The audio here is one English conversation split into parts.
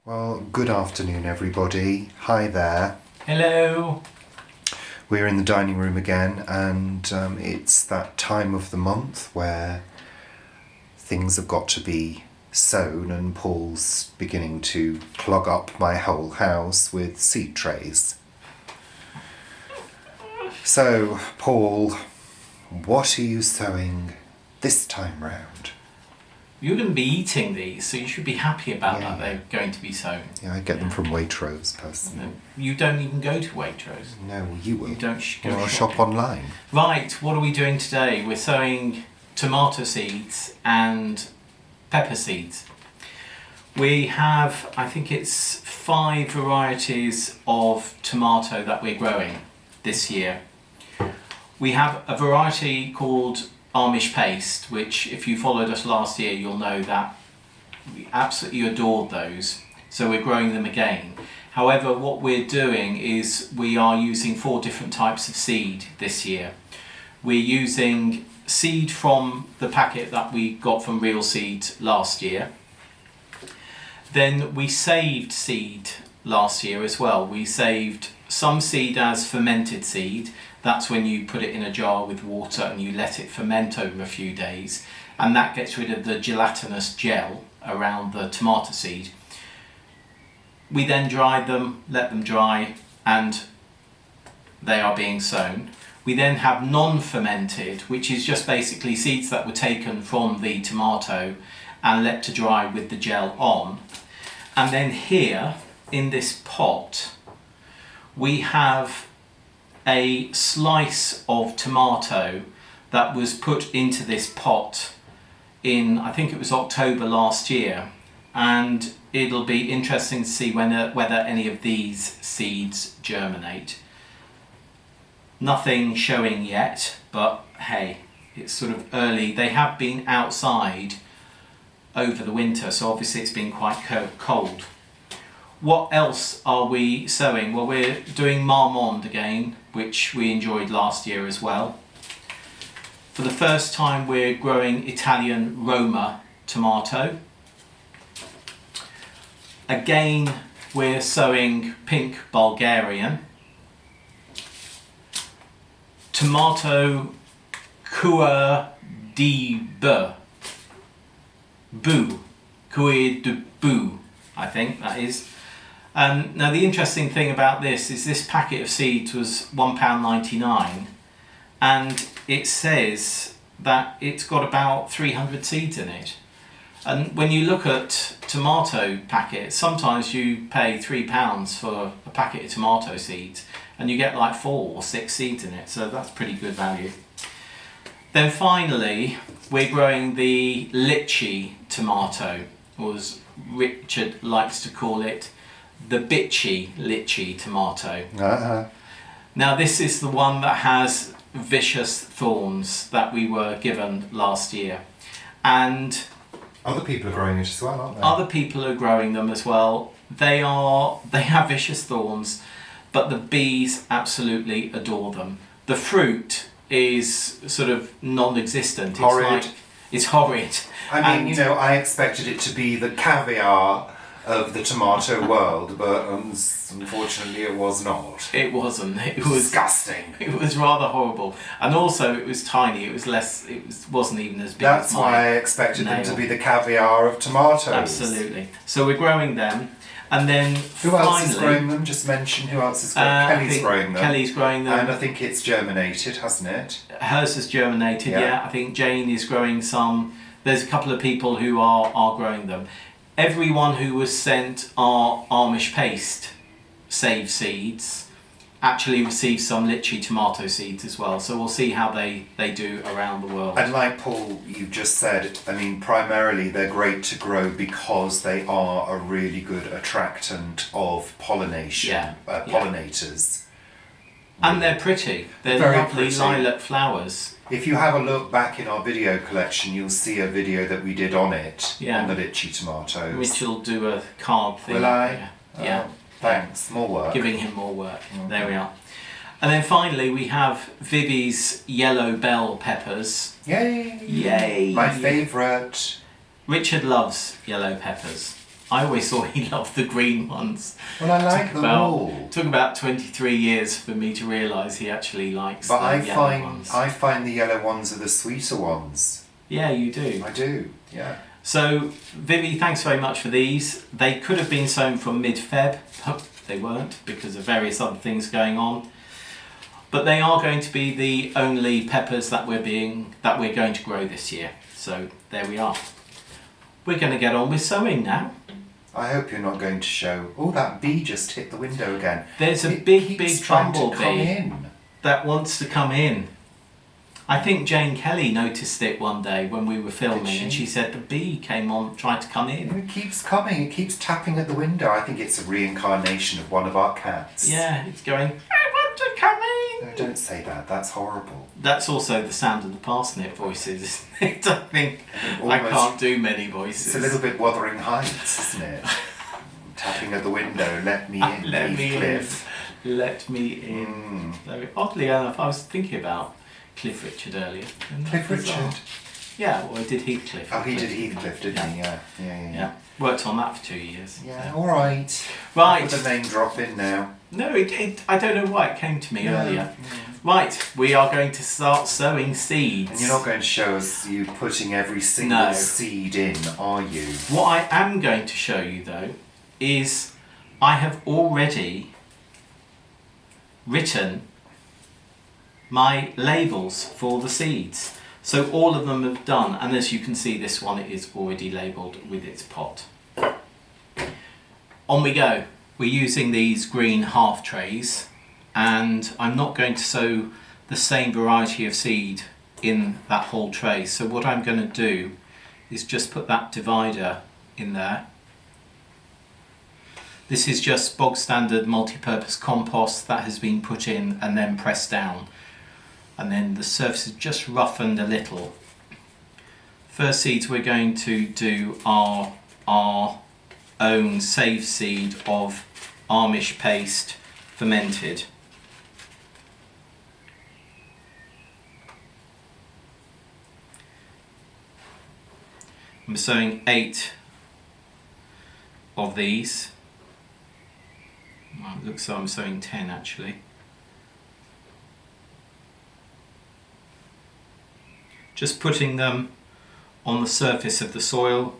Well, good afternoon, everybody. Hi there. Hello. We're in the dining room again, and it's that time of the month where things have got to be sown, and Paul's beginning to clog up my whole house with seed trays. So, Paul, what are you sowing this time round? You're going to be eating these, so you should be happy about that. They're going to be sown. Yeah, I get them from Waitrose, personally. You don't even go to Waitrose. No, you will. You don't go Or shopping. shop online. Right, what are we doing today? We're sowing tomato seeds and pepper seeds. We have, I think it's 5 varieties of tomato that we're growing this year. We have a variety called Amish paste, which if you followed us last year you'll know that we absolutely adored those, so we're growing them again. However, what we're doing is we are using 4 different types of seed this year. We're using seed from the packet that we got from Real Seeds last year. Then we saved seed last year as well. We saved some seed as fermented seed. That's when you put it in a jar with water and you let it ferment over a few days, and that gets rid of the gelatinous gel around the tomato seed. We then dried them, let them dry, and they are being sown. We then have non-fermented, which is just basically seeds that were taken from the tomato and let to dry with the gel on. And then here in this pot we have a slice of tomato that was put into this pot in, I think it was October last year, and it'll be interesting to see whether any of these seeds germinate. Nothing showing yet, but hey, it's sort of early. They have been outside over the winter, so obviously it's been quite cold. What else are we sowing? Well, we're doing Marmande again, which we enjoyed last year as well. For the first time we're growing Italian Roma tomato. Again we're sowing pink Bulgarian. Tomato Coeur de Bœuf. Coeur de Bœuf, I think that is. Now the interesting thing about this is this packet of seeds was £1.99, and it says that it's got about 300 seeds in it. And when you look at tomato packets, sometimes you pay £3 for a packet of tomato seeds and you get like 4 or 6 seeds in it, so that's pretty good value. Then finally we're growing the lychee tomato, or as Richard likes to call it, the bitchy lychee tomato. Now this is the one that has vicious thorns that we were given last year, and Other people are growing it as well, aren't they? other people are growing them as well. They have vicious thorns, but the bees absolutely adore them. The fruit is sort of non-existent. Horrid. It's horrid. I mean, I expected it to be the caviar of the tomato world, but unfortunately it was not. It wasn't. It was disgusting. It was rather horrible, and also it was tiny. It was less. Wasn't even as big. That's as my why I expected them to nail. be the caviar of tomatoes. Absolutely. So we're growing them, and then Who else is growing them? Just mention who else is growing them. Kelly's growing them. Kelly's growing them. And I think it's germinated, hasn't it? Hers has germinated. Yeah. Yeah. I think Jane is growing some. There's a couple of people who are growing them. Everyone who was sent our Amish paste save seeds actually received some lychee tomato seeds as well, so we'll see how they do around the world. And like Paul, you just said, I mean, primarily they're great to grow because they are a really good attractant of pollination, pollinators. And they're pretty. They're Very lovely pretty. lilac flowers. If you have a look back in our video collection, you'll see a video that we did on it, Yeah. on the lychee tomatoes. Which will do a card thing. Will I? Yeah. Thanks, more work. Giving him more work. There we are. And then finally we have Vivi's yellow bell peppers. Yay! Yay! My favourite. Richard loves yellow peppers. I always thought he loved the green ones. Well, I like them all. It took about 23 years for me to realise he actually likes But the yellow ones. I find the yellow ones are the sweeter ones. Yeah, you do. I do, yeah. So, Vivi, thanks very much for these. They could have been sown from mid-Feb, but they weren't because of various other things going on. But they are going to be the only peppers that we're going to grow this year. So there we are. We're going to get on with sowing now. I hope you're not going to show. Oh, that bee just hit the window again. There's a big bumblebee that wants to come in. I think Jane Kelly noticed it one day when we were filming, and she said the bee came on, tried to come in. It keeps coming. It keeps tapping at the window. I think it's a reincarnation of one of our cats. Yeah, it's going, I want to come in. No, don't say that. That's horrible. That's also the sound of the parsnip voices, isn't it? I think I can't do many voices. It's a little bit Wuthering Heights, isn't it? Tapping at the window. Let me in, Let me Cliff. in. Let me in. So, oddly enough, I was thinking about Cliff Richard earlier. Cliff Richard? Yeah, well, I did Heathcliff. Oh, he did Heathcliff, didn't he? Yeah. Worked on that for 2 years. Yeah, so. Alright. Right. Put the name drop in now. No, I don't know why it came to me earlier. Right, we are going to start sowing seeds. And you're not going to show us you putting every single seed in, are you? What I am going to show you, though, is I have already written my labels for the seeds. So all of them have done, and as you can see, this one is already labelled with its pot. On we go. We're using these green half trays, and I'm not going to sow the same variety of seed in that whole tray. So what I'm going to do is just put that divider in there. This is just bog standard multi-purpose compost that has been put in and then pressed down. And then the surface is just roughened a little. First seeds we're going to do are our own save seed of Amish paste fermented. I'm sowing 8 of these. Well, it looks like I'm sowing 10 actually. Just putting them on the surface of the soil.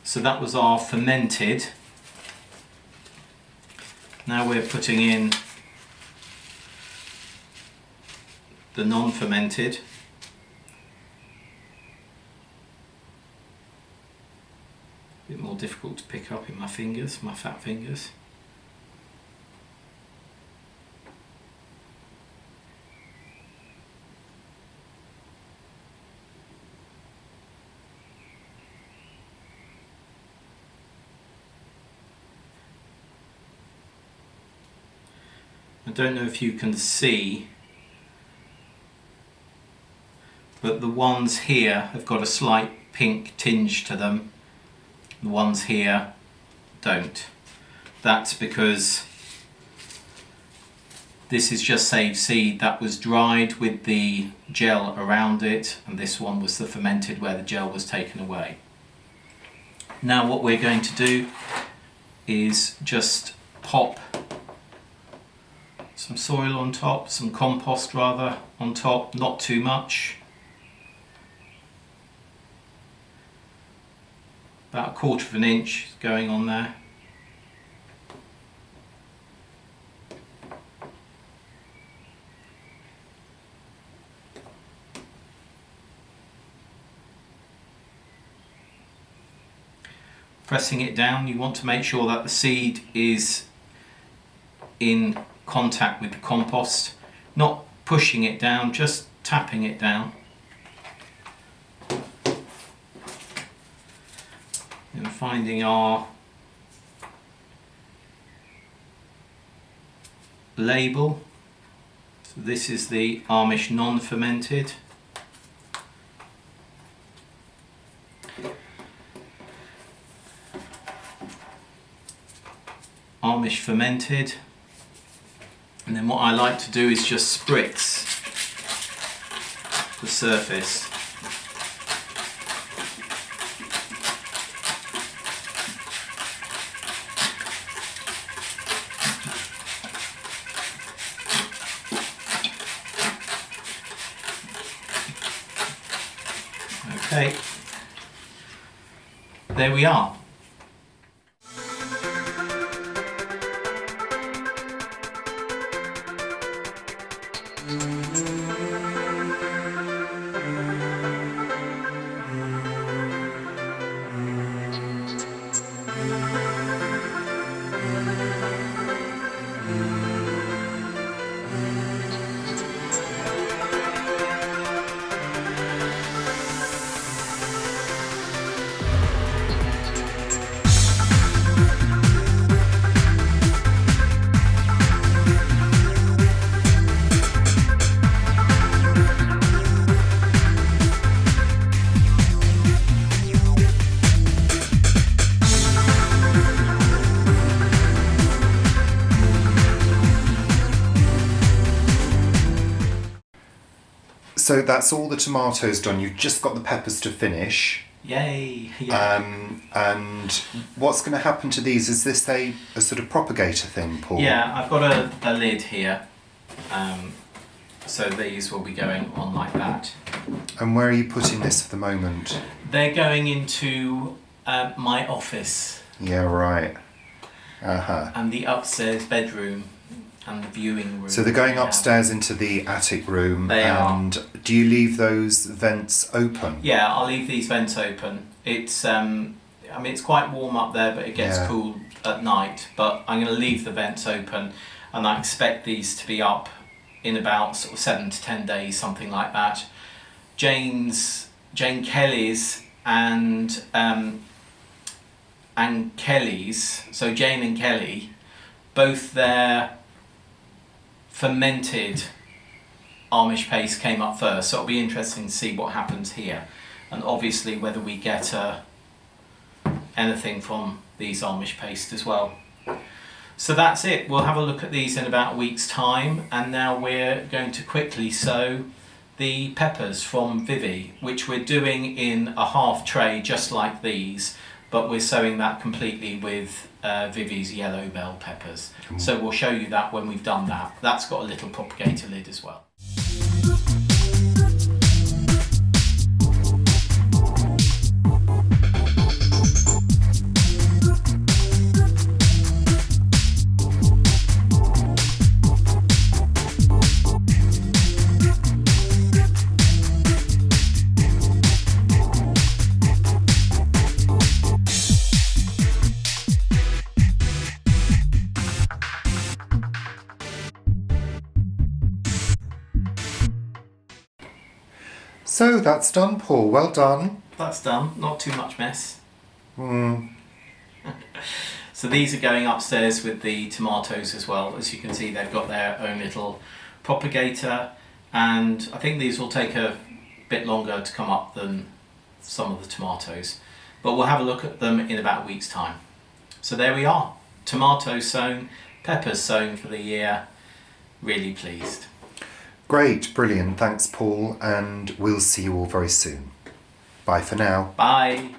So that was our fermented. Now we're putting in the non-fermented. A bit more difficult to pick up in my fingers, my fat fingers. I don't know if you can see, but the ones here have got a slight pink tinge to them. The ones here don't. That's because this is just saved seed that was dried with the gel around it, and this one was the fermented where the gel was taken away. Now what we're going to do is just pop some soil on top, some compost rather on top, not too much. About 1/4 of an inch going on there. Pressing it down, you want to make sure that the seed is in contact with the compost, not pushing it down, just tapping it down. And finding our label. So this is the Amish non-fermented. Amish fermented. And then what I like to do is just spritz the surface. Okay, there we are. So that's all the tomatoes done. You've just got the peppers to finish. Yay! Yeah. And what's going to happen to these? Is this a sort of propagator thing, Paul? Yeah, I've got a lid here. So these will be going on like that. And where are you putting this at the moment? They're going into my office. Yeah, right. Uh-huh. And the upstairs bedroom and the viewing room. So they're going upstairs into the attic room. They are. Do you leave those vents open? Yeah, I'll leave these vents open. It's I mean it's quite warm up there, but it gets cool at night. But I'm going to leave the vents open, and I expect these to be up in about sort of 7 to 10 days, something like that. Jane Kelly's and Kelly's. So Jane and Kelly, both their fermented Amish paste came up first, so it'll be interesting to see what happens here, and obviously whether we get anything from these Amish paste as well. So that's it. We'll have a look at these in about a week's time, and now we're going to quickly sow the peppers from Vivi, which we're doing in a half tray just like these, but we're sowing that completely with Vivi's yellow bell peppers. So we'll show you that when we've done that. That's got a little propagator lid as well. So that's done, Paul. Well done. That's done. Not too much mess. Mm. So these are going upstairs with the tomatoes as well. As you can see, they've got their own little propagator, and I think these will take a bit longer to come up than some of the tomatoes. But we'll have a look at them in about a week's time. So there we are. Tomatoes sown, peppers sown for the year. Really pleased. Great, brilliant. Thanks, Paul, and we'll see you all very soon. Bye for now. Bye.